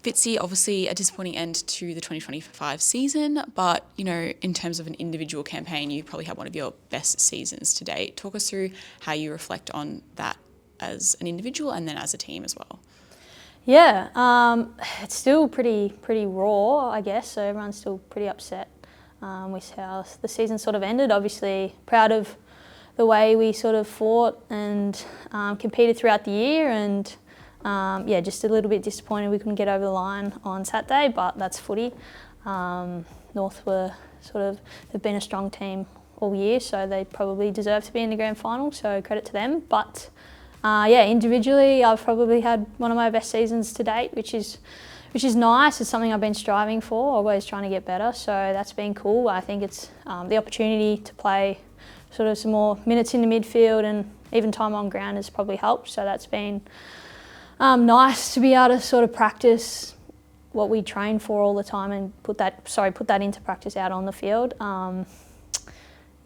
Fitzy, obviously a disappointing end to the 2025 season, but, you know, in terms of an individual campaign, you probably had one of your best seasons to date. Talk us through how you reflect on that as an individual and then as a team as well. Yeah, it's still pretty raw, I guess, so everyone's still pretty upset with how the season sort of ended. Obviously proud of the way we sort of fought and competed throughout the year, and yeah, just a little bit disappointed we couldn't get over the line on Saturday, but that's footy. North were they've been a strong team all year, so they probably deserve to be in the grand final, so credit to them. But yeah, individually I've probably had one of my best seasons to date, which is nice. It's something I've been striving for, always trying to get better, so that's been cool. I think it's the opportunity to play sort of some more minutes in the midfield and even time on ground has probably helped, so that's been nice to be able to sort of practice what we train for all the time and put that into practice out on the field.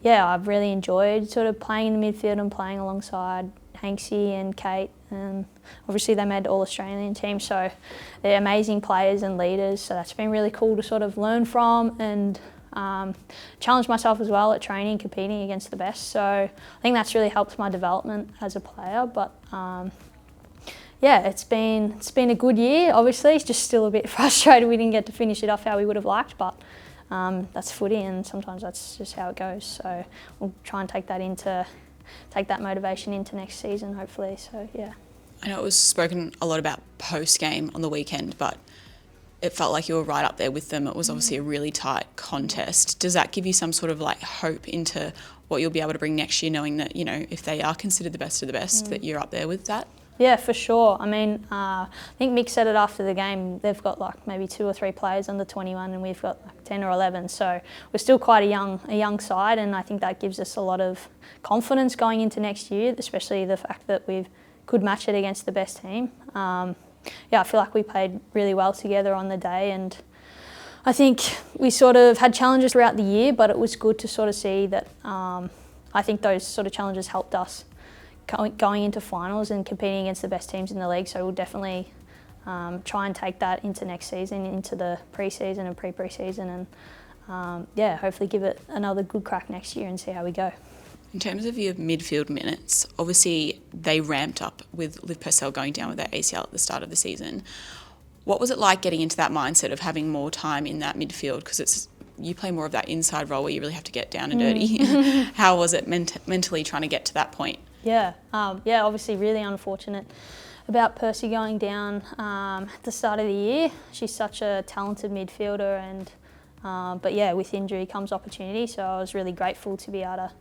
Yeah, I've really enjoyed sort of playing in the midfield and playing alongside Hanksy and Kate, and obviously they made the All-Australian team, so they're amazing players and leaders, so that's been really cool to sort of learn from and challenge myself as well at training, competing against the best. So I think that's really helped my development as a player. But yeah, it's been a good year. Obviously, it's just still a bit frustrated we didn't get to finish it off how we would have liked, but that's footy, and sometimes that's just how it goes. So we'll try and take that motivation into next season, hopefully. So yeah. I know it was spoken a lot about post-game on the weekend, but it felt like you were right up there with them. It was obviously a really tight contest. Does that give you some sort of like hope into what you'll be able to bring next year, knowing that, you know, if they are considered the best of the best, that you're up there with that? Yeah, for sure. I mean, I think Mick said it after the game. They've got like maybe 2 or 3 players under 21, and we've got like 10 or 11. So we're still quite a young side, and I think that gives us a lot of confidence going into next year, especially the fact that we could match it against the best team. Yeah, I feel like we played really well together on the day, and I think we sort of had challenges throughout the year, but it was good to sort of see that I think those sort of challenges helped us going into finals and competing against the best teams in the league. So we'll definitely try and take that into next season, into the pre-season and pre-season, and yeah, hopefully give it another good crack next year and see how we go. In terms of your midfield minutes, obviously they ramped up with Liv Purcell going down with that ACL at the start of the season. What was it like getting into that mindset of having more time in that midfield? Because you play more of that inside role where you really have to get down and dirty. How was it mentally trying to get to that point? Yeah, yeah, obviously really unfortunate about Percy going down at the start of the year. She's such a talented midfielder, and but yeah, with injury comes opportunity, so I was really grateful to be able to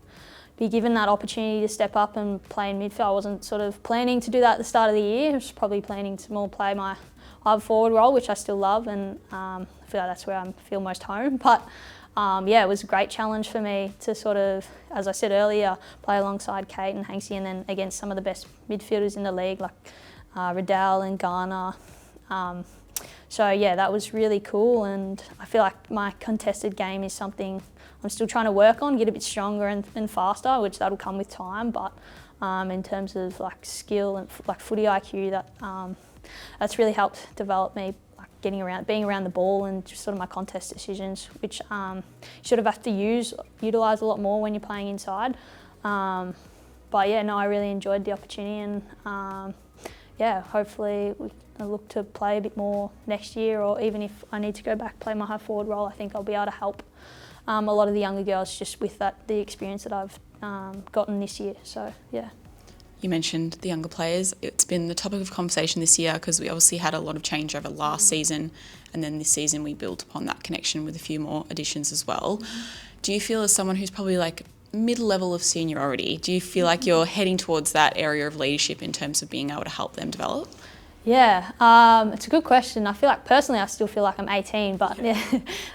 be given that opportunity to step up and play in midfield. I wasn't sort of planning to do that at the start of the year. I was probably planning to more play my half forward role, which I still love, and I feel like that's where I feel most home. But yeah, it was a great challenge for me to sort of, as I said earlier, play alongside Kate and Hanksy, and then against some of the best midfielders in the league, like Riddell and Garner. So yeah, that was really cool, and I feel like my contested game is something I'm still trying to work on, get a bit stronger and faster, which that'll come with time. But in terms of like skill and like footy IQ, that's really helped develop me, like being around the ball, and just sort of my contest decisions, which you sort of have to utilise a lot more when you're playing inside. But yeah, no, I really enjoyed the opportunity, and yeah, hopefully I look to play a bit more next year, or even if I need to go back play my half forward role, I think I'll be able to help a lot of the younger girls just with the experience that I've gotten this year. So yeah. You mentioned the younger players. It's been the topic of conversation this year because we obviously had a lot of change over last season, and then this season we built upon that connection with a few more additions as well. Do you feel, as someone who's probably like mid-level of seniority, do you feel like you're heading towards that area of leadership in terms of being able to help them develop? Yeah, it's a good question. I feel like personally I still feel like I'm 18, but yeah.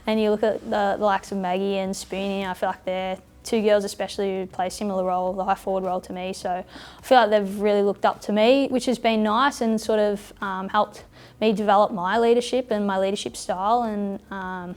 And you look at the likes of Maggie and Spoonie, I feel like they're 2 girls especially who play a similar role, the high forward role to me. So I feel like they've really looked up to me, which has been nice and sort of helped me develop my leadership and my leadership style. And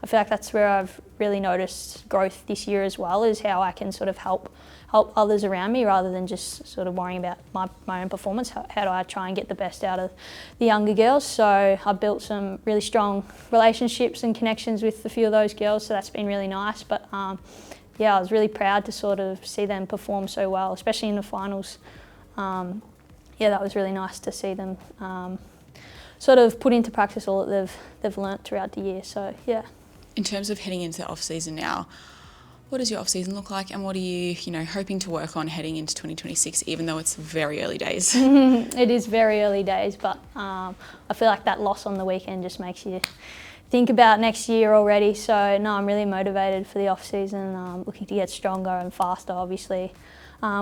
I feel like that's where I've really noticed growth this year as well, is how I can sort of help others around me rather than just sort of worrying about my own performance. How do I try and get the best out of the younger girls? So I've built some really strong relationships and connections with a few of those girls, so that's been really nice. But yeah, I was really proud to sort of see them perform so well, especially in the finals. Yeah, that was really nice to see them sort of put into practice all that they've learnt throughout the year. So yeah. In terms of heading into the off-season now, what does your off-season look like, and what are you hoping to work on heading into 2026, even though it's very early days? It is very early days, but I feel like that loss on the weekend just makes you think about next year already. So no, I'm really motivated for the off-season, looking to get stronger and faster, obviously,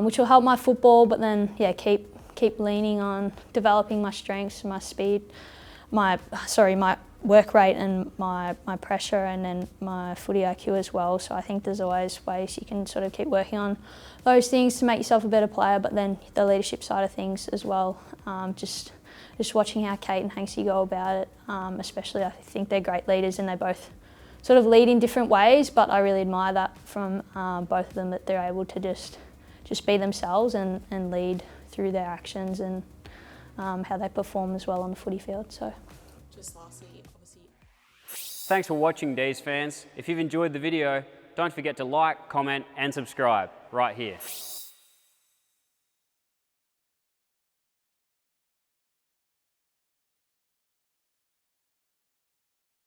which will help my football, but then yeah, keep leaning on developing my strengths, my speed, my work rate and my pressure, and then my footy IQ as well. So I think there's always ways you can sort of keep working on those things to make yourself a better player, but then the leadership side of things as well. Just watching how Kate and Hanksy go about it, especially I think they're great leaders and they both sort of lead in different ways, but I really admire that from both of them, that they're able to just be themselves and lead through their actions and how they perform as well on the footy field. So. Just lastly, obviously. Thanks for watching, D's fans. If you've enjoyed the video, don't forget to like, comment and subscribe right here.